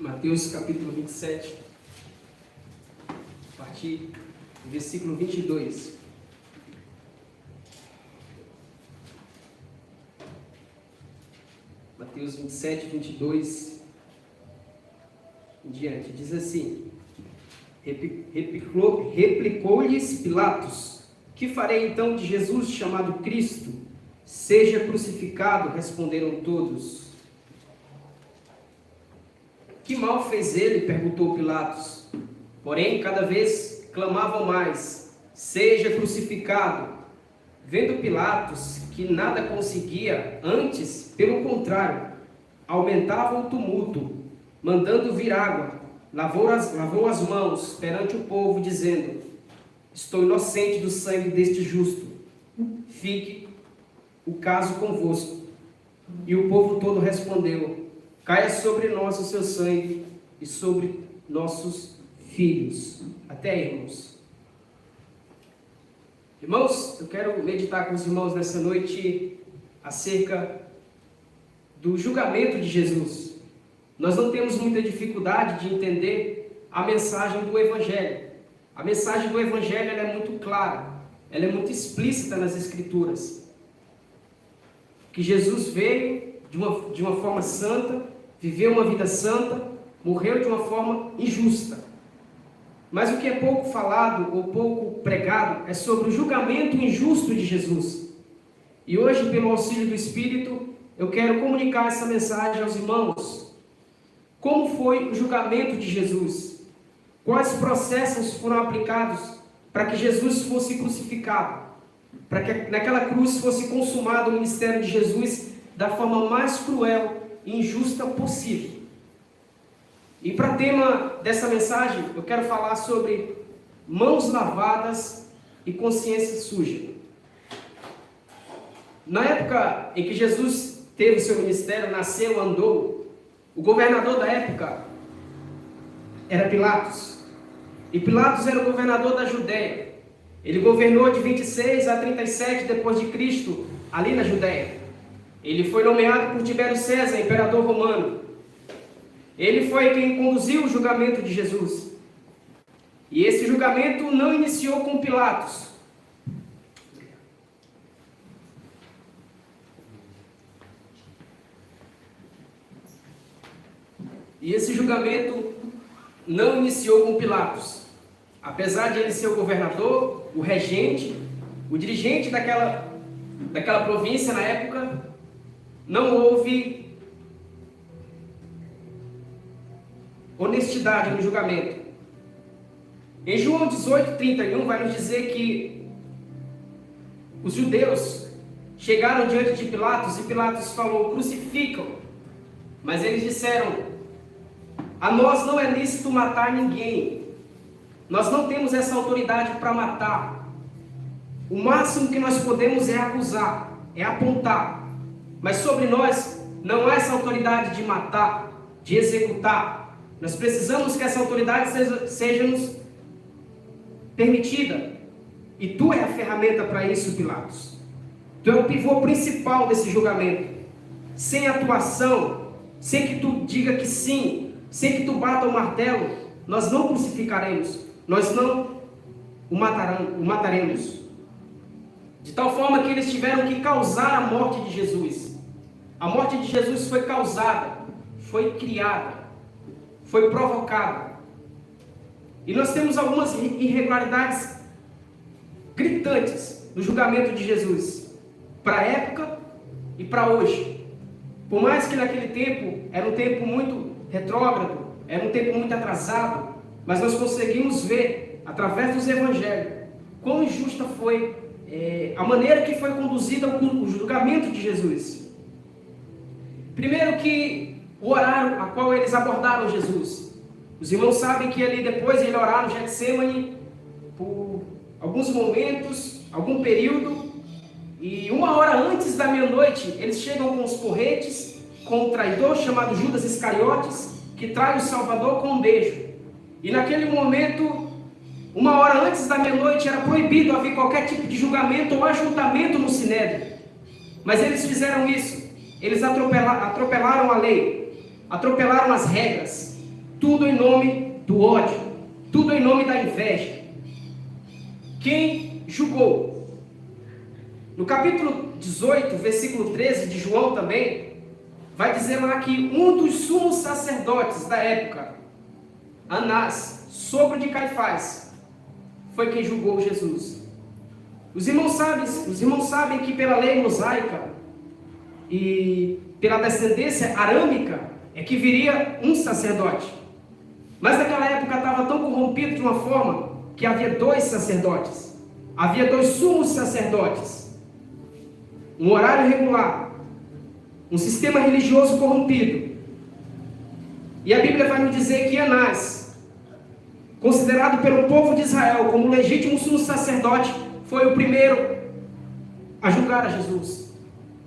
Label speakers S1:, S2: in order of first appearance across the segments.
S1: Mateus capítulo 27, a partir do versículo 22. Mateus 27, 22 em diante, diz assim: Replicou-lhes Pilatos: Que farei então de Jesus chamado Cristo? Seja crucificado, responderam todos. Que mal fez ele? Perguntou Pilatos. Porém, cada vez clamavam mais: Seja crucificado. Vendo Pilatos que nada conseguia, antes, pelo contrário, aumentava o tumulto, mandando vir água, lavou as mãos perante o povo, dizendo: Estou inocente do sangue deste justo. Fique o caso convosco. E o povo todo respondeu: Caia sobre nós o seu sangue e sobre nossos filhos. Até aí, irmãos. Irmãos, eu quero meditar com os irmãos nessa noite acerca do julgamento de Jesus. Nós não temos muita dificuldade de entender a mensagem do Evangelho. A mensagem do Evangelho ela é muito clara, ela é muito explícita nas Escrituras. Que Jesus veio de uma forma santa, viveu uma vida santa, morreu de uma forma injusta. Mas o que é pouco falado ou pouco pregado é sobre o julgamento injusto de Jesus. E hoje, pelo auxílio do Espírito, eu quero comunicar essa mensagem aos irmãos. Como foi o julgamento de Jesus? Quais processos foram aplicados para que Jesus fosse crucificado? Para que naquela cruz fosse consumado o ministério de Jesus da forma mais cruel e injusta possível. E para tema dessa mensagem, eu quero falar sobre mãos lavadas e consciência suja. Na época em que Jesus teve seu ministério, nasceu, andou, o governador da época era Pilatos. E Pilatos era o governador da Judéia. Ele governou de 26 a 37 depois de Cristo, ali na Judéia. Ele foi nomeado por Tibério César, imperador romano. Ele foi quem conduziu o julgamento de Jesus. E esse julgamento não iniciou com Pilatos. Apesar de ele ser o governador, o regente, o dirigente daquela província na época, não houve honestidade no julgamento. Em João 18:31 vai nos dizer que os judeus chegaram diante de Pilatos e Pilatos falou: crucificam. Mas eles disseram: a nós não é lícito matar ninguém. Nós não temos essa autoridade para matar. O máximo que nós podemos é acusar, é apontar. Mas sobre nós não há essa autoridade de matar, de executar. Nós precisamos que essa autoridade seja nos permitida. E tu é a ferramenta para isso, Pilatos. Tu é o pivô principal desse julgamento. Sem atuação, sem que tu diga que sim, sem que tu bata o martelo, nós não crucificaremos. Nós não o mataremos. De tal forma que eles tiveram que causar a morte de Jesus. A morte de Jesus foi causada, foi criada, foi provocada. E nós temos algumas irregularidades gritantes no julgamento de Jesus, para a época e para hoje. Por mais que naquele tempo era um tempo muito retrógrado, era um tempo muito atrasado, mas nós conseguimos ver, através dos evangelhos, quão injusta foi a maneira que foi conduzida o julgamento de Jesus. Primeiro que o horário a qual eles abordaram Jesus. Os irmãos sabem que ali depois ele oraram no Getsemane por alguns momentos, algum período, e 1 hora antes da meia-noite eles chegam com os porretes, com um traidor chamado Judas Iscariotes, que trai o Salvador com um beijo. E naquele momento, 1 hora antes da meia-noite, era proibido haver qualquer tipo de julgamento ou ajuntamento no Sinédrio. Mas eles fizeram isso. Eles atropelaram a lei. atropelaram as regras, tudo em nome do ódio, tudo em nome da inveja. Quem julgou? No capítulo 18, versículo 13 de João também, vai dizer lá que um dos sumos sacerdotes da época, Anás, sogro de Caifás, foi quem julgou Jesus. Os irmãos sabem que pela lei mosaica e pela descendência arâmica é que viria um sacerdote. Mas naquela época estava tão corrompido de uma forma que havia 2 sacerdotes. Havia 2 sumos sacerdotes. Um horário regular. Um sistema religioso corrompido. E a Bíblia vai nos dizer que Anás, considerado pelo povo de Israel como legítimo sumo sacerdote, foi o primeiro a julgar a Jesus,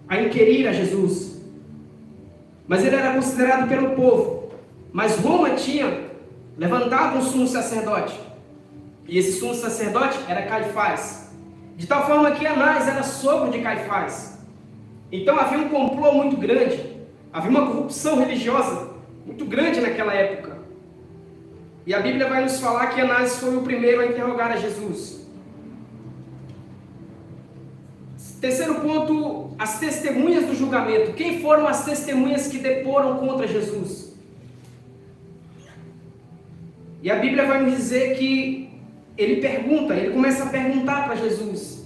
S1: a inquirir a Jesus. Mas ele era considerado pelo povo. Mas Roma tinha levantado um sumo sacerdote. E esse sumo sacerdote era Caifás. De tal forma que Anás era sogro de Caifás. Então havia um complô muito grande. Havia uma corrupção religiosa muito grande naquela época. E a Bíblia vai nos falar que Anás foi o primeiro a interrogar a Jesus. Terceiro ponto, as testemunhas do julgamento. Quem foram as testemunhas que deporam contra Jesus? E a Bíblia vai nos dizer que ele começa a perguntar para Jesus.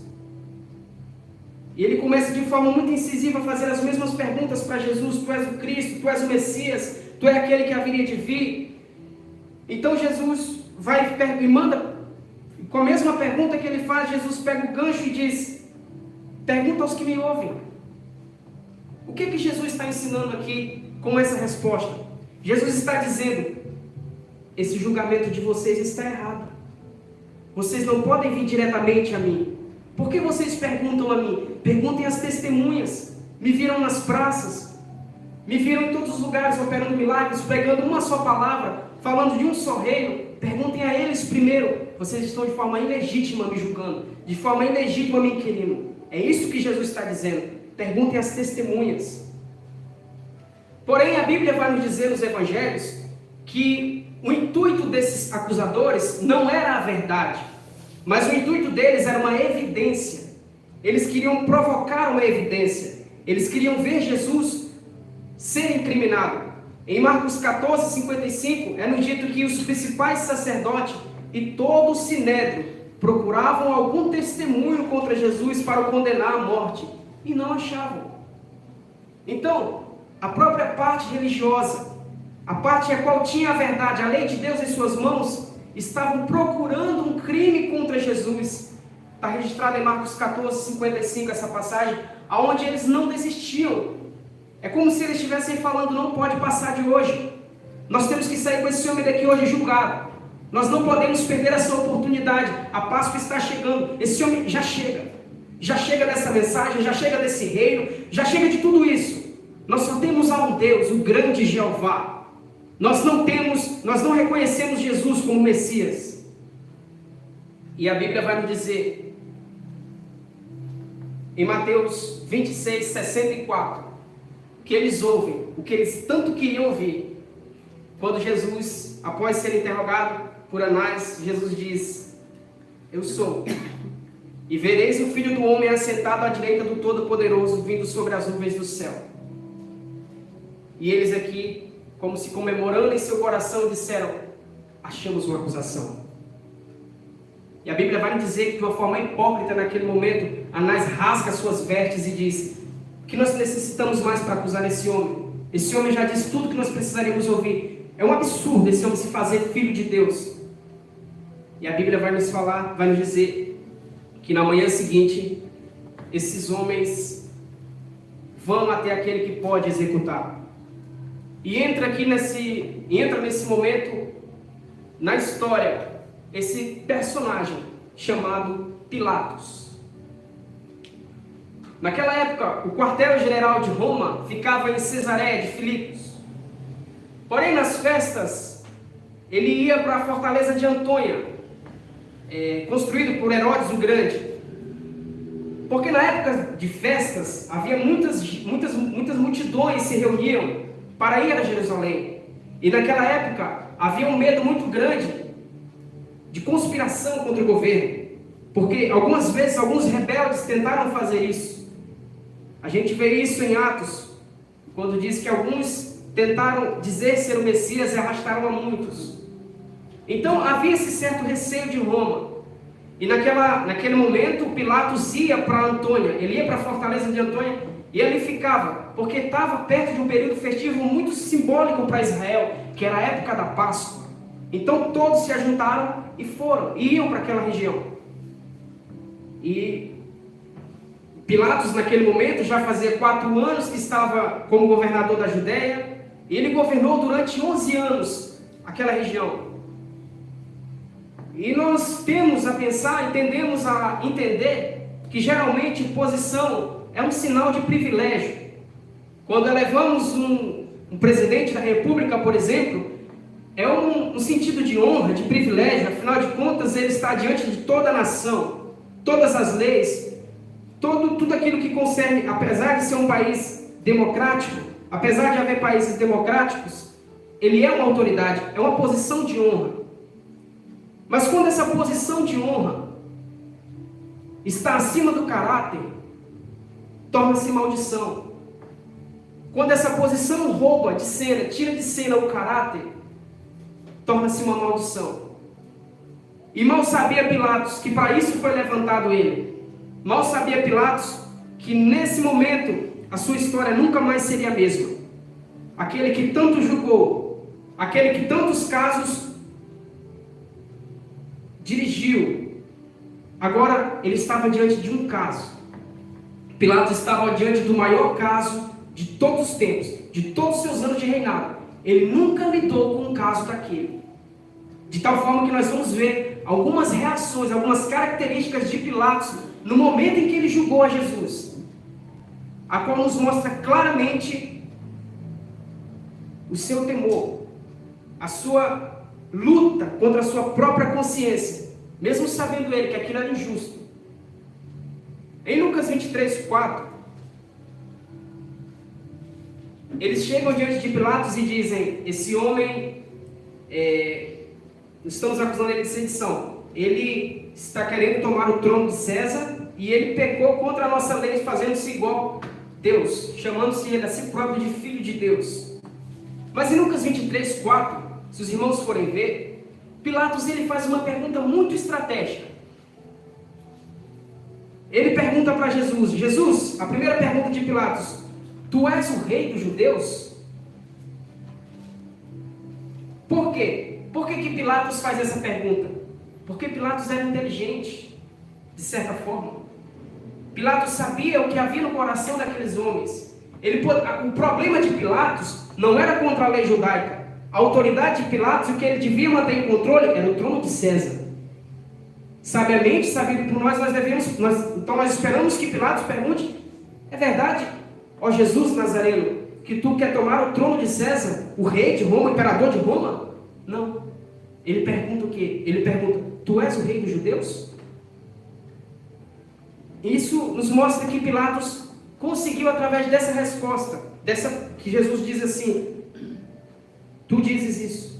S1: E ele começa de forma muito incisiva a fazer as mesmas perguntas para Jesus. Tu és o Cristo, tu és o Messias, tu és aquele que haveria de vir. Então Jesus vai e manda, com a mesma pergunta que ele faz, Jesus pega o gancho e diz: pergunta aos que me ouvem. O que Jesus está ensinando aqui com essa resposta? Jesus está dizendo: esse julgamento de vocês está errado. Vocês não podem vir diretamente a mim. Por que vocês perguntam a mim? Perguntem às testemunhas. Me viram nas praças, me viram em todos os lugares operando milagres, pregando uma só palavra, falando de um só reino. Perguntem a eles primeiro. Vocês estão de forma ilegítima me julgando, de forma ilegítima me inquirindo. É isso que Jesus está dizendo. Perguntem às testemunhas. Porém, a Bíblia vai nos dizer nos evangelhos que o intuito desses acusadores não era a verdade, mas o intuito deles era uma evidência. Eles queriam provocar uma evidência. Eles queriam ver Jesus ser incriminado. Em Marcos 14, 55, é nos dito que os principais sacerdotes e todo o sinédrio procuravam algum testemunho contra Jesus para o condenar à morte, e não achavam. Então, a própria parte religiosa, a parte a qual tinha a verdade, a lei de Deus em suas mãos, estavam procurando um crime contra Jesus. Está registrado em Marcos 14, 55, essa passagem, aonde eles não desistiam. É como se eles estivessem falando: não pode passar de hoje. Nós temos que sair com esse homem daqui hoje julgado. Nós não podemos perder essa oportunidade. A Páscoa está chegando. Esse homem já chega. Já chega dessa mensagem, já chega desse reino, já chega de tudo isso. Nós só temos a um Deus, o grande Jeová. Nós não reconhecemos Jesus como Messias. E a Bíblia vai nos dizer, em Mateus 26, 64, que eles ouvem o que eles tanto queriam ouvir. Quando Jesus, após ser interrogado por Anás, Jesus diz: eu sou. E vereis o Filho do Homem assentado à direita do Todo-Poderoso, vindo sobre as nuvens do céu. E eles aqui, como se comemorando em seu coração, disseram: achamos uma acusação. E a Bíblia vai nos dizer que, de uma forma hipócrita, naquele momento, Anás rasga suas vestes e diz: o que nós necessitamos mais para acusar esse homem? Esse homem já disse tudo que nós precisaríamos ouvir. É um absurdo esse homem se fazer filho de Deus. E a Bíblia vai nos dizer que na manhã seguinte, esses homens vão até aquele que pode executar. E entra nesse momento na história esse personagem chamado Pilatos. Naquela época, o quartel-general de Roma ficava em Cesareia de Filipos. Porém, nas festas, ele ia para a fortaleza de Antônia, construído por Herodes o Grande. Porque na época de festas, havia muitas multidões se reuniam para ir a Jerusalém. E naquela época havia um medo muito grande de conspiração contra o governo, porque algumas vezes alguns rebeldes tentaram fazer isso. A gente vê isso em Atos, quando diz que alguns tentaram dizer ser o Messias e arrastaram a muitos. Então havia esse certo receio de Roma. E naquele momento Pilatos ia para Antônia, ele ia para a fortaleza de Antônia e ali ficava, porque estava perto de um período festivo muito simbólico para Israel, que era a época da Páscoa. Então todos se ajuntaram e iam para aquela região. E Pilatos naquele momento já fazia 4 anos que estava como governador da Judéia, e ele governou durante 11 anos aquela região. E nós temos a pensar, tendemos a entender que geralmente posição é um sinal de privilégio. Quando elevamos um presidente da República, por exemplo, é um sentido de honra, de privilégio. Afinal de contas, ele está diante de toda a nação, todas as leis, tudo aquilo que concerne, apesar de ser um país democrático, apesar de haver países democráticos, ele é uma autoridade, é uma posição de honra. Mas quando essa posição de honra está acima do caráter, torna-se maldição. Quando essa posição rouba de cena, tira de cena o caráter, torna-se uma maldição. E mal sabia Pilatos que para isso foi levantado ele. Mal sabia Pilatos que nesse momento a sua história nunca mais seria a mesma. Aquele que tanto julgou, aquele que tantos casos dirigiu, agora ele estava diante de um caso. Pilatos estava diante do maior caso de todos os tempos, de todos os seus anos de reinado. Ele nunca lidou com um caso daquele. De tal forma que nós vamos ver algumas reações, algumas características de Pilatos no momento em que ele julgou a Jesus, a qual nos mostra claramente o seu temor, a sua luta contra a sua própria consciência, mesmo sabendo ele que aquilo era injusto. Em Lucas 23, 4, eles chegam diante de Pilatos e dizem: esse homem, estamos acusando ele de sedição, ele está querendo tomar o trono de César e ele pecou contra a nossa lei, fazendo-se igual a Deus, chamando-se ele a si próprio de Filho de Deus. Mas em Lucas 23, 4, se os irmãos forem ver, Pilatos ele faz uma pergunta muito estratégica. Ele pergunta para Jesus: Jesus, a primeira pergunta de Pilatos: tu és o rei dos judeus? Por quê? Por que Pilatos faz essa pergunta? Porque Pilatos era inteligente, de certa forma. Pilatos sabia o que havia no coração daqueles homens. O problema de Pilatos não era contra a lei judaica. A autoridade de Pilatos, o que ele devia manter em controle, era o trono de César. Sabiamente, sabido por nós, então nós esperamos que Pilatos pergunte: é verdade, ó Jesus Nazareno, que tu quer tomar o trono de César, o rei de Roma, o imperador de Roma? Não. Ele pergunta o quê? Ele pergunta: tu és o rei dos judeus? Isso nos mostra que Pilatos conseguiu, através dessa resposta, que Jesus diz assim: tu dizes isso.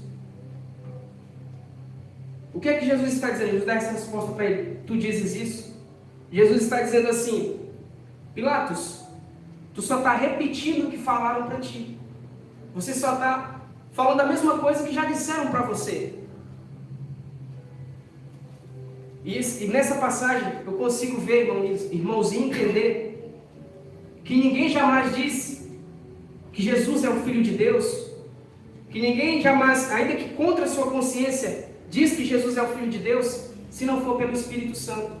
S1: O que é que Jesus está dizendo? Jesus dá essa resposta para ele: tu dizes isso. Jesus está dizendo assim: Pilatos, tu só está repetindo o que falaram para ti. Você só está falando a mesma coisa que já disseram para você. E nessa passagem eu consigo ver, irmãos, e entender que ninguém jamais disse que Jesus é o Filho de Deus, que ninguém jamais, ainda que contra a sua consciência, diz que Jesus é o Filho de Deus, se não for pelo Espírito Santo.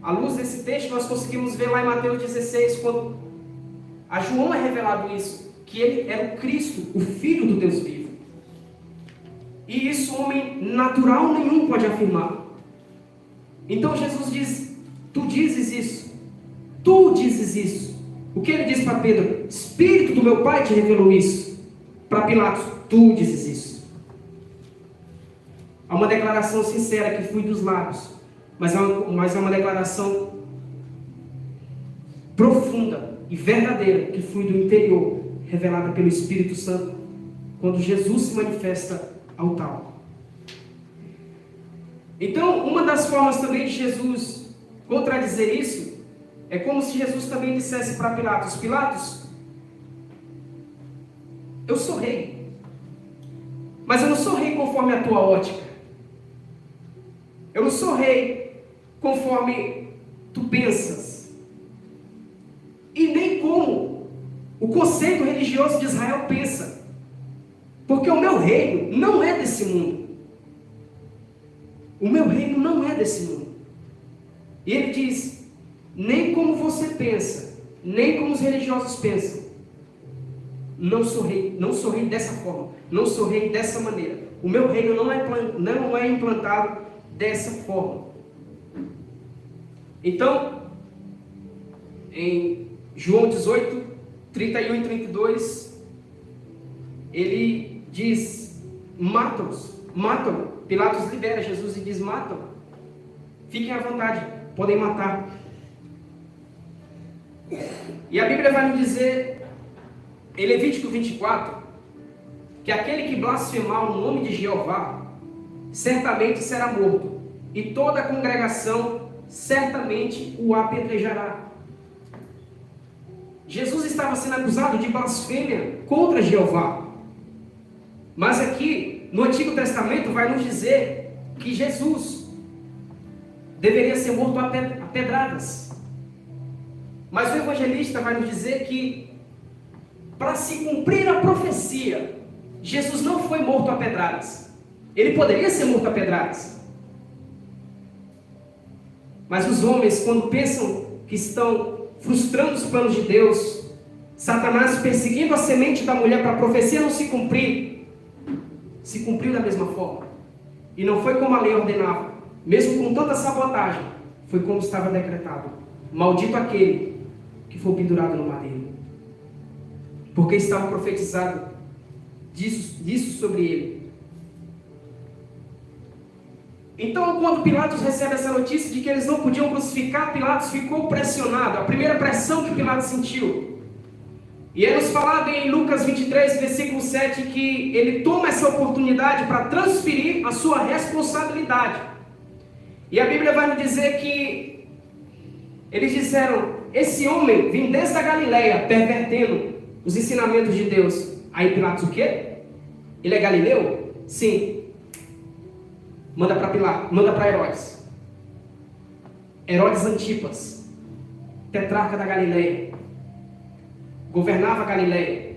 S1: À luz desse texto, nós conseguimos ver lá em Mateus 16, quando a João é revelado isso, que ele era o Cristo, o Filho do Deus vivo. E isso homem natural nenhum pode afirmar. Então Jesus diz: tu dizes isso, tu dizes isso. O que ele diz para Pedro? Espírito do meu Pai te revelou isso. Para Pilatos: tu dizes isso. Há uma declaração sincera que flui dos lábios, mas é uma declaração profunda e verdadeira que flui do interior, revelada pelo Espírito Santo, quando Jesus se manifesta ao tal. Então, uma das formas também de Jesus contradizer isso é como se Jesus também dissesse para Pilatos: Pilatos, eu sou rei, mas eu não sou rei conforme a tua ótica. Eu não sou rei conforme tu pensas. E nem como o conceito religioso de Israel pensa. Porque o meu reino não é desse mundo. O meu reino não é desse mundo. E ele diz: nem como você pensa, nem como os religiosos pensam. Não sou rei dessa forma, não sou rei dessa maneira. O meu reino não é implantado dessa forma. Então, em João 18, 31 e 32, ele diz: matam-os, matam. Pilatos libera Jesus e diz: matam. Fiquem à vontade, podem matar. E a Bíblia vai nos dizer, em Levítico 24, que aquele que blasfemar o nome de Jeová, certamente será morto, e toda a congregação certamente o apedrejará. Jesus estava sendo acusado de blasfêmia contra Jeová. Mas aqui, no Antigo Testamento, vai nos dizer que Jesus deveria ser morto a pedradas. Mas o evangelista vai nos dizer que, para se cumprir a profecia, Jesus não foi morto a pedradas. Ele poderia ser morto a pedradas. Mas os homens, quando pensam que estão frustrando os planos de Deus, Satanás perseguindo a semente da mulher para a profecia não se cumprir, se cumpriu da mesma forma. E não foi como a lei ordenava. Mesmo com tanta sabotagem, foi como estava decretado: maldito aquele que for pendurado no madeiro. Porque estava profetizado disso sobre ele. Então, quando Pilatos recebe essa notícia de que eles não podiam crucificar, Pilatos ficou pressionado. A primeira pressão que Pilatos sentiu. E é nos falado em Lucas 23, versículo 7, que ele toma essa oportunidade para transferir a sua responsabilidade. E a Bíblia vai nos dizer que eles disseram: esse homem vem desde a Galileia, pervertendo os ensinamentos de Deus. Aí Pilatos, o quê? Ele é galileu? Sim. Manda para Pilatos, manda para Herodes. Herodes Antipas, tetrarca da Galileia, governava a Galileia.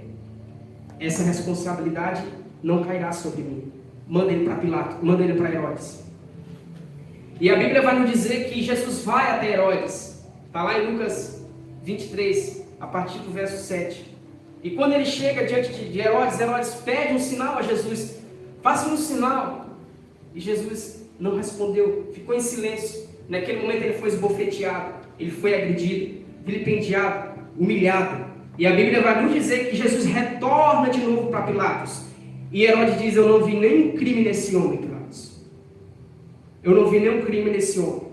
S1: Essa responsabilidade não cairá sobre mim. Manda ele para Pilatos, manda ele para Herodes. E a Bíblia vai nos dizer que Jesus vai até Herodes. Está lá em Lucas 23, a partir do verso 7. E quando ele chega diante de Herodes, Herodes pede um sinal a Jesus: faça um sinal. E Jesus não respondeu, ficou em silêncio. Naquele momento ele foi esbofeteado, ele foi agredido, vilipendiado, humilhado. E a Bíblia vai nos dizer que Jesus retorna de novo para Pilatos. E Herodes diz: eu não vi nenhum crime nesse homem, Pilatos. Eu não vi nenhum crime nesse homem.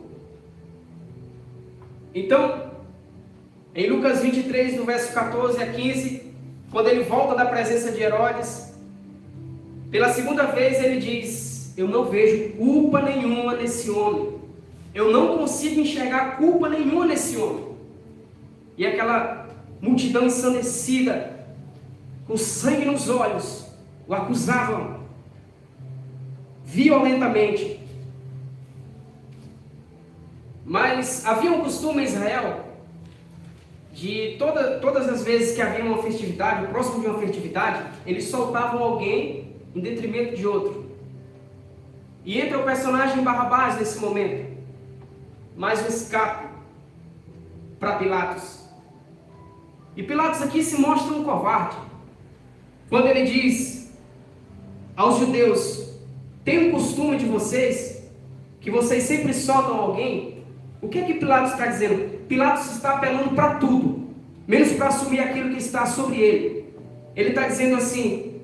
S1: Então, em Lucas 23, no verso 14 a 15, quando ele volta da presença de Herodes, pela segunda vez ele diz: eu não vejo culpa nenhuma nesse homem. Eu não consigo enxergar culpa nenhuma nesse homem. E aquela multidão ensandecida, com sangue nos olhos, o acusavam violentamente. Mas havia um costume em Israel de todas as vezes que havia uma festividade, próximo de uma festividade, eles soltavam alguém em detrimento de outro. E entra o personagem Barrabás nesse momento, mais um escape para Pilatos. E Pilatos aqui se mostra um covarde, quando ele diz aos judeus: tem um costume de vocês, que vocês sempre soltam alguém. O que é que Pilatos está dizendo? Pilatos está apelando para tudo, menos para assumir aquilo que está sobre ele. Ele está dizendo assim: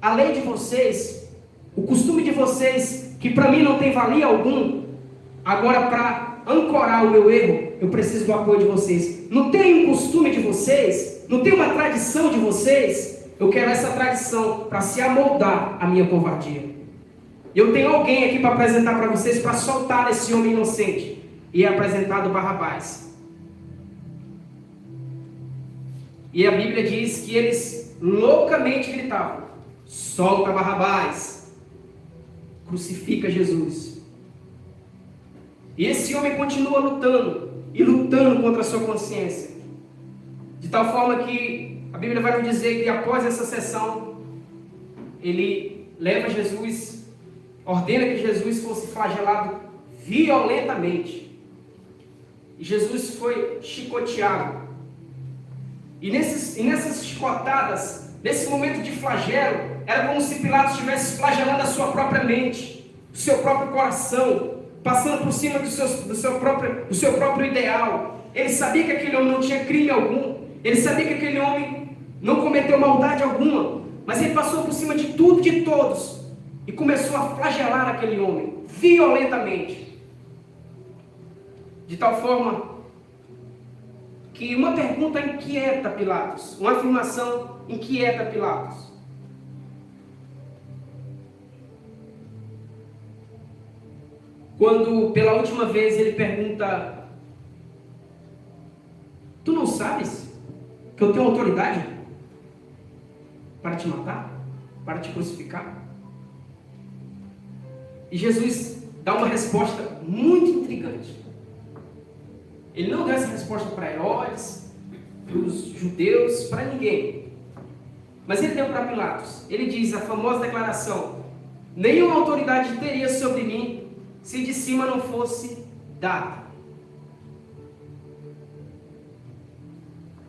S1: a lei de vocês, o costume de vocês, que para mim não tem valia algum, Agora, para ancorar o meu erro, eu preciso do apoio de vocês. Não tem um costume de vocês, não tem uma tradição de vocês. Eu quero essa tradição para se amoldar a minha covardia. Eu tenho alguém aqui para apresentar para vocês, para soltar esse homem inocente. E é apresentado Barrabás. E a Bíblia diz que eles loucamente gritavam: solta Barrabás, crucifica Jesus. E esse homem continua lutando, e lutando contra a sua consciência. De tal forma que a Bíblia vai nos dizer que após essa sessão, ele leva Jesus, ordena que Jesus fosse flagelado violentamente. E Jesus foi chicoteado. E nessas chicotadas, nesse momento de flagelo, era como se Pilatos estivesse flagelando a sua própria mente, o seu próprio coração, passando por cima do seu próprio ideal. Ele sabia que aquele homem não tinha crime algum, ele sabia que aquele homem não cometeu maldade alguma, mas ele passou por cima de tudo e de todos, e começou a flagelar aquele homem, violentamente. De tal forma que uma pergunta inquieta Pilatos, uma afirmação inquieta Pilatos. Quando pela última vez ele pergunta: tu não sabes que eu tenho autoridade para te matar, para te crucificar? E Jesus dá uma resposta muito intrigante. Ele não deu essa resposta para Herodes, para os judeus, para ninguém. Mas ele deu para Pilatos. Ele diz a famosa declaração: nenhuma autoridade teria sobre mim se de cima não fosse dada.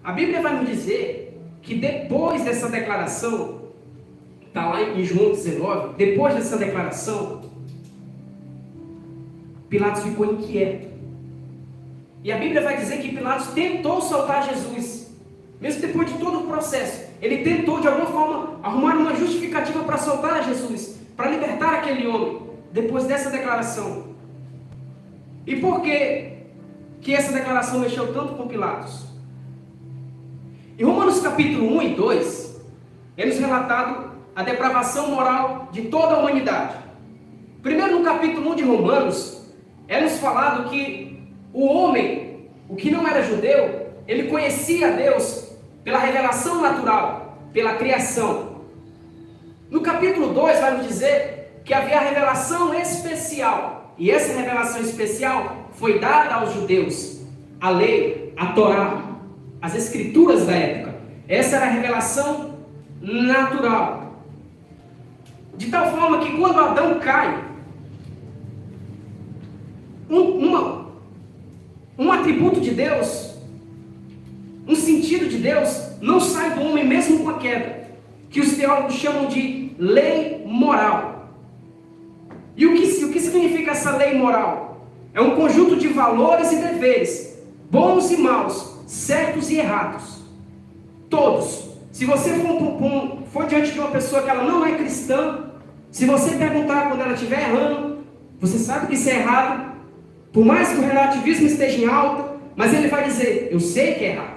S1: A Bíblia vai nos dizer que depois dessa declaração, está lá em João 19, depois dessa declaração, Pilatos ficou inquieto. E a Bíblia vai dizer que Pilatos tentou soltar Jesus. Mesmo depois de todo o processo, ele tentou de alguma forma arrumar uma justificativa para soltar Jesus, para libertar aquele homem, depois dessa declaração. E por que essa declaração mexeu tanto com Pilatos? Em Romanos capítulo 1 e 2, é nos relatado a depravação moral de toda a humanidade. Primeiro, no capítulo 1 de Romanos, é nos falado que o homem, o que não era judeu, ele conhecia Deus pela revelação natural, pela criação. No capítulo 2 vai nos dizer que havia a revelação especial. E essa revelação especial foi dada aos judeus. A lei, a Torá, as escrituras da época. Essa era a revelação natural. De tal forma que quando Adão cai, um atributo de Deus, um sentido de Deus, não sai do homem mesmo com a queda, que os teólogos chamam de lei moral. E o que significa essa lei moral? É um conjunto de valores e deveres, bons e maus, certos e errados. Todos. Se você for diante de uma pessoa que ela não é cristã, se você perguntar quando ela estiver errando, você sabe que isso é errado, por mais que o relativismo esteja em alta, mas ele vai dizer: eu sei que é errado.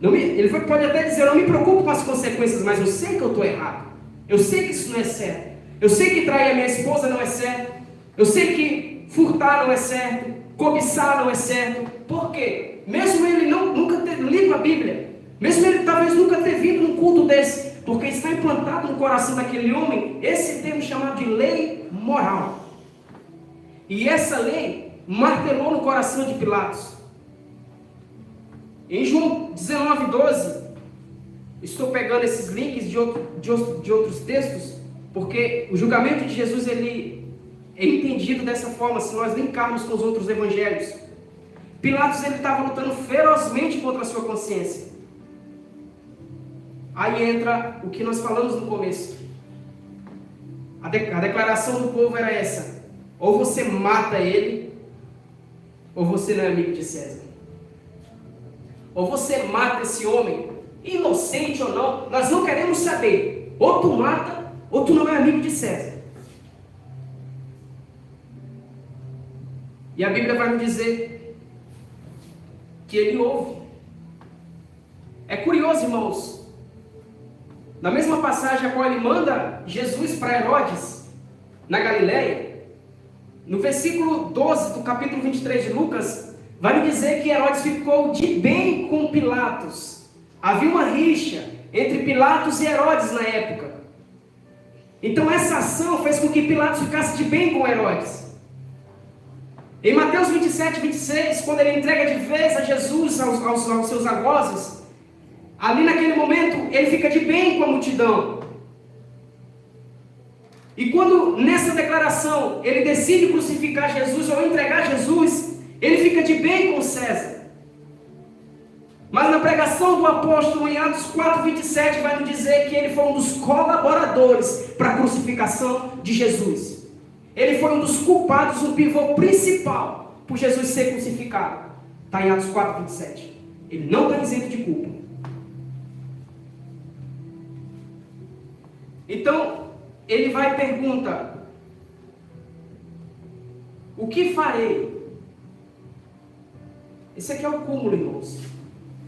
S1: Ele pode até dizer: eu não me preocupo com as consequências, mas eu sei que eu estou errado. Eu sei que isso não é certo. Eu sei que trair a minha esposa não é certo. Eu sei que furtar não é certo. Cobiçar não é certo. Por quê? Mesmo ele nunca ter lido a Bíblia, mesmo ele talvez nunca ter vindo num culto desse, porque está implantado no coração daquele homem esse termo chamado de lei moral. E essa lei martelou no coração de Pilatos. Em João 19:12, estou pegando esses links de outros textos, porque o julgamento de Jesus ele é entendido dessa forma, se nós linkarmos com os outros evangelhos. Pilatos ele estava lutando ferozmente contra a sua consciência. Aí entra o que nós falamos no começo. A declaração do povo era essa: ou você mata ele, ou você não é amigo de César. Ou você mata esse homem, inocente ou não, nós não queremos saber. Ou tu mata, ou tu não é amigo de César. E a Bíblia vai nos dizer que ele ouve. É curioso, irmãos. Na mesma passagem a qual ele manda Jesus para Herodes, na Galileia, no versículo 12 do capítulo 23 de Lucas, vai nos dizer que Herodes ficou de bem com Pilatos. Havia uma rixa entre Pilatos e Herodes na época. Então essa ação fez com que Pilatos ficasse de bem com Herodes. Em Mateus 27, 26, quando ele entrega de vez a Jesus aos seus algozes, ali naquele momento ele fica de bem com a multidão. E quando nessa declaração ele decide crucificar Jesus ou entregar Jesus, ele fica de bem com César. Mas na pregação do apóstolo em Atos 4, 27 vai nos dizer que ele foi um dos colaboradores para a crucificação de Jesus. Ele foi um dos culpados, o pivô principal por Jesus ser crucificado. Está em Atos 4, 27. Ele não está isento de culpa. Então, ele vai e pergunta: o que farei? Esse aqui é o cúmulo, irmãos.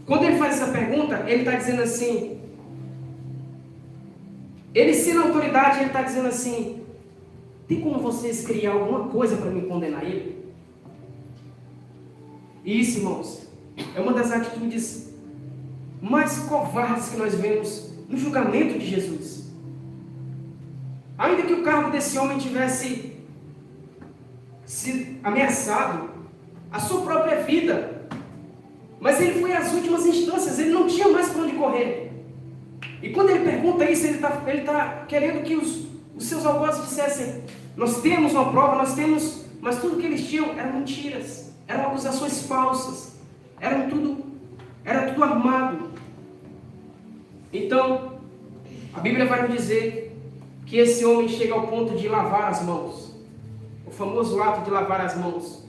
S1: Quando ele faz essa pergunta, ele está dizendo assim, ele sendo autoridade, ele está dizendo assim: tem como vocês criar alguma coisa para me condenar ele? E isso, irmãos, é uma das atitudes mais covardes que nós vemos no julgamento de Jesus. Ainda que o cargo desse homem tivesse sido ameaçado, a sua própria vida, mas ele foi às últimas instâncias, ele não tinha mais para onde correr. E quando ele pergunta isso, ele está querendo que os seus algozes dissessem: nós temos uma prova, nós temos, mas tudo que eles tinham eram mentiras, eram acusações falsas, era tudo armado. Então, a Bíblia vai nos dizer que esse homem chega ao ponto de lavar as mãos, o famoso ato de lavar as mãos.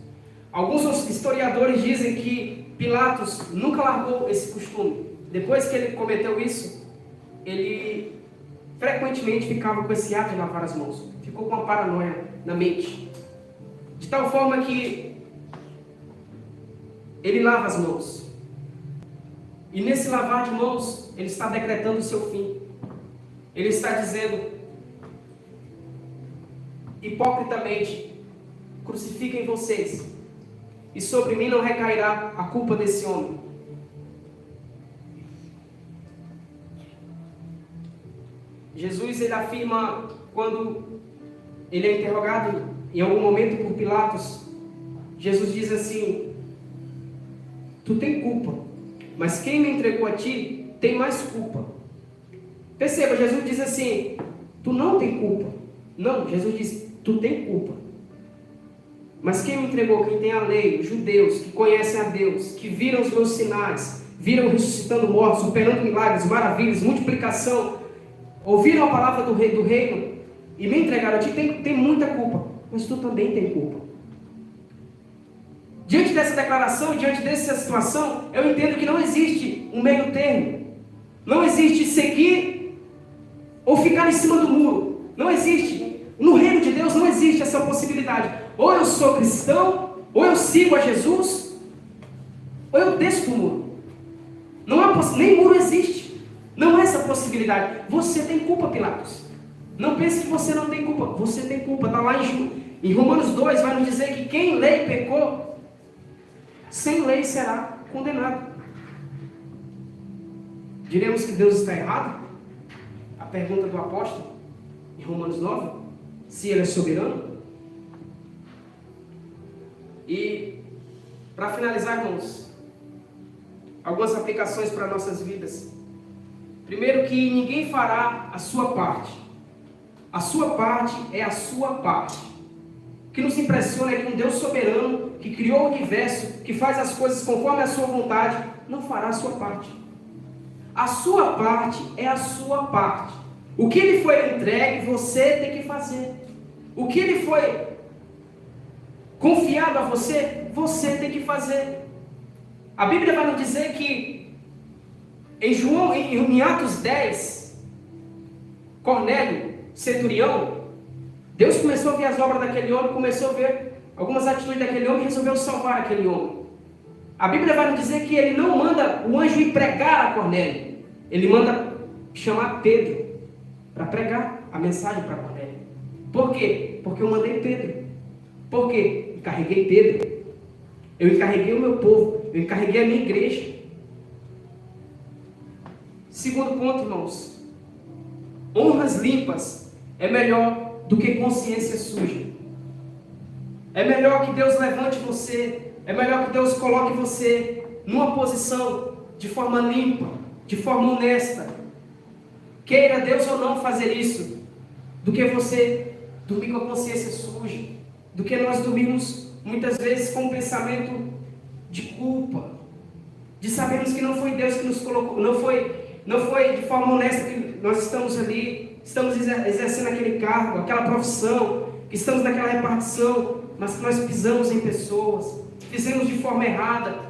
S1: Alguns historiadores dizem que Pilatos nunca largou esse costume. Depois que ele cometeu isso, ele frequentemente ficava com esse ato de lavar as mãos. Ficou com uma paranoia na mente, de tal forma que ele lava as mãos. E nesse lavar de mãos, ele está decretando o seu fim. Ele está dizendo hipocritamente: crucifiquem vocês, e sobre mim não recairá a culpa desse homem. Jesus, ele afirma, quando ele é interrogado em algum momento por Pilatos, Jesus diz assim: tu tem culpa, mas quem me entregou a ti tem mais culpa. Perceba, Jesus diz assim: tu não tem culpa. Não, Jesus diz: tu tem culpa. Mas quem me entregou? Quem tem a lei, os judeus, que conhecem a Deus, que viram os meus sinais, viram ressuscitando mortos, operando milagres, maravilhas, multiplicação, ouviram a palavra do reino, e me entregaram a ti, tem muita culpa. Mas tu também tem culpa. Diante dessa declaração, diante dessa situação, eu entendo que não existe um meio termo. Não existe seguir ou ficar em cima do muro. Não existe. No reino de Deus não existe essa possibilidade. Ou eu sou cristão, ou eu sigo a Jesus, ou eu desço do muro. Não há nem muro existe. Não há essa possibilidade. Você tem culpa, Pilatos. Não pense que você não tem culpa. Você tem culpa. Está lá em Romanos 2, vai nos dizer que quem lei pecou, sem lei será condenado. Diremos que Deus está errado? A pergunta do apóstolo em Romanos 9, se ele é soberano. E para finalizar, irmãos, algumas aplicações para nossas vidas. Primeiro, que ninguém fará a sua parte. A sua parte é a sua parte. O que nos impressiona é que um Deus soberano, que criou o universo, que faz as coisas conforme a sua vontade, não fará a sua parte. A sua parte é a sua parte. O que lhe foi entregue, você tem que fazer. O que lhe foi confiado a você, você tem que fazer. A Bíblia vai nos dizer que em Atos 10, Cornélio, centurião, Deus começou a ver as obras daquele homem, começou a ver algumas atitudes daquele homem, resolveu salvar aquele homem. A Bíblia vai nos dizer que ele não manda o anjo ir pregar a Cornélio. Ele manda chamar Pedro para pregar a mensagem para Cornélio. Por quê? Porque eu mandei Pedro. Por quê? Encarreguei Pedro. Eu encarreguei o meu povo. Eu encarreguei a minha igreja. Segundo ponto, irmãos. Honras limpas é melhor do que consciência suja. É melhor que Deus levante você. É melhor que Deus coloque você numa posição de forma limpa, de forma honesta. Queira Deus ou não fazer isso, do que você dormir com a consciência suja, do que nós dormirmos muitas vezes com um pensamento de culpa, de sabermos que não foi Deus que nos colocou, não foi de forma honesta que nós estamos ali, estamos exercendo aquele cargo, aquela profissão, que estamos naquela repartição, mas que nós pisamos em pessoas, fizemos de forma errada,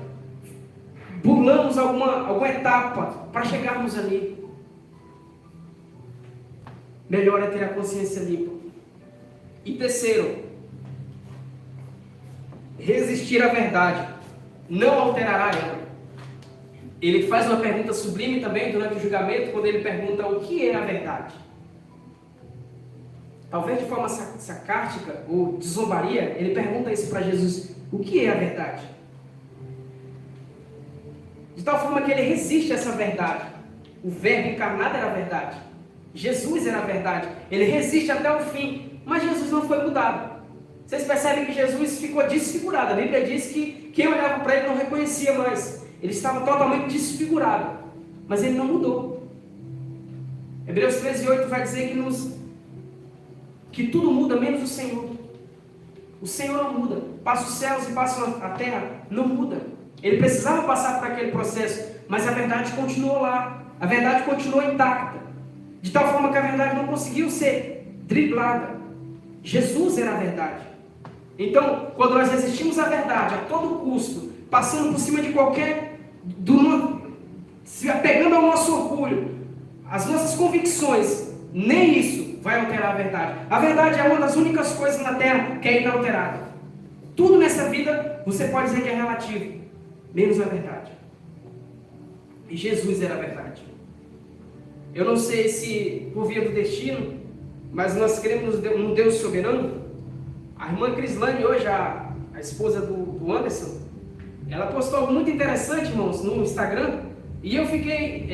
S1: burlamos alguma etapa para chegarmos ali. Melhor é ter a consciência limpa. E terceiro, resistir à verdade não alterará ela. Ele faz uma pergunta sublime também durante o julgamento, quando ele pergunta o que é a verdade. Talvez de forma sarcástica ou de zombaria, ele pergunta isso para Jesus: o que é a verdade? De tal forma que ele resiste a essa verdade. O verbo encarnado era a verdade. Jesus era a verdade. Ele resiste até o fim, mas Jesus não foi mudado. Vocês percebem que Jesus ficou desfigurado. A Bíblia diz que quem olhava para ele não reconhecia mais. Ele estava totalmente desfigurado, mas ele não mudou. Hebreus 13:8 vai dizer que tudo muda, menos o Senhor. O Senhor não muda. Passa os céus e passa a terra, não muda. Ele precisava passar por aquele processo, mas a verdade continuou lá. A verdade continuou intacta. De tal forma que a verdade não conseguiu ser driblada. Jesus era a verdade. Então, quando nós resistimos à verdade a todo custo, passando por cima de se apegando ao nosso orgulho, às nossas convicções, nem isso vai alterar a verdade. A verdade é uma das únicas coisas na terra que é inalterada. Tudo nessa vida você pode dizer que é relativo, menos a verdade. E Jesus era a verdade. Eu não sei se por via do destino, mas nós queremos um Deus soberano. A irmã Crislane, hoje, a esposa do Anderson, ela postou algo muito interessante, irmãos, no Instagram, e eu fiquei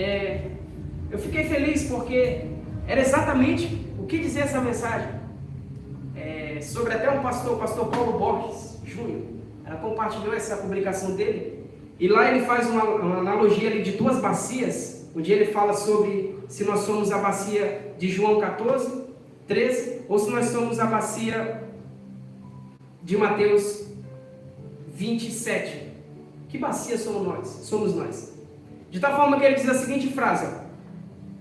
S1: feliz, porque era exatamente o que dizia essa mensagem. Sobre até o pastor Paulo Borges Júnior. Ela compartilhou essa publicação dele, e lá ele faz uma analogia ali de duas bacias, onde ele fala sobre se nós somos a bacia de João 14, 13, ou se nós somos a bacia de Mateus 27. Que bacia somos nós? De tal forma que ele diz a seguinte frase: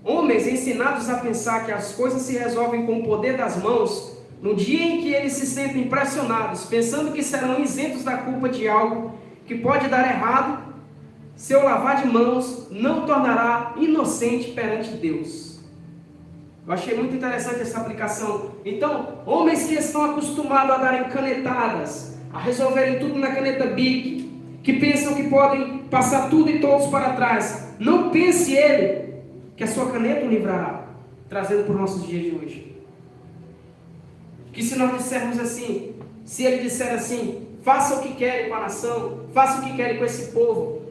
S1: homens ensinados a pensar que as coisas se resolvem com o poder das mãos, no dia em que eles se sentem pressionados, pensando que serão isentos da culpa de algo que pode dar errado, seu lavar de mãos não tornará inocente perante Deus. Eu achei muito interessante essa aplicação. Então, homens que estão acostumados a darem canetadas, a resolverem tudo na caneta Bic, que pensam que podem passar tudo e todos para trás, não pense ele que a sua caneta o livrará, trazendo para os nossos dias de hoje. Que se nós dissermos assim, se ele disser assim, faça o que querem com a nação, faça o que querem com esse povo,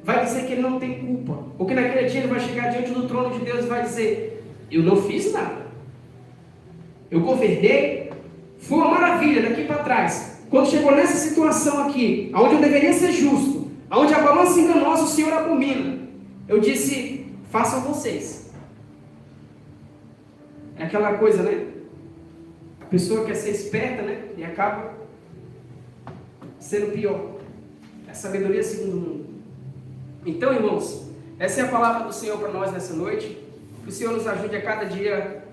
S1: vai dizer que ele não tem culpa, porque naquele dia ele vai chegar diante do trono de Deus e vai dizer: eu não fiz nada, eu governei, foi uma maravilha daqui para trás. Quando chegou nessa situação aqui, onde eu deveria ser justo, onde a balança enganosa o Senhor abomina, eu disse: façam vocês. É aquela coisa, né? A pessoa quer ser esperta, né? E acaba sendo pior. É a sabedoria segundo o mundo. Então, irmãos, essa é a palavra do Senhor para nós nessa noite. Que o Senhor nos ajude a cada dia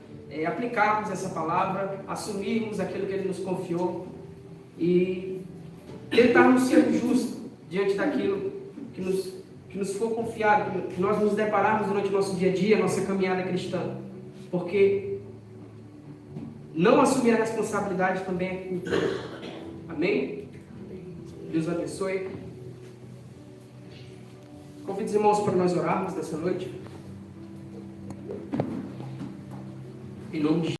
S1: aplicarmos essa palavra, assumirmos aquilo que Ele nos confiou e tentarmos ser justos diante daquilo que nos for confiado, que nós nos depararmos durante o nosso dia a dia, nossa caminhada cristã. Porque não assumir a responsabilidade também é culpa. Amém? Deus abençoe. Convido os irmãos para nós orarmos nessa noite. Em nome de Jesus.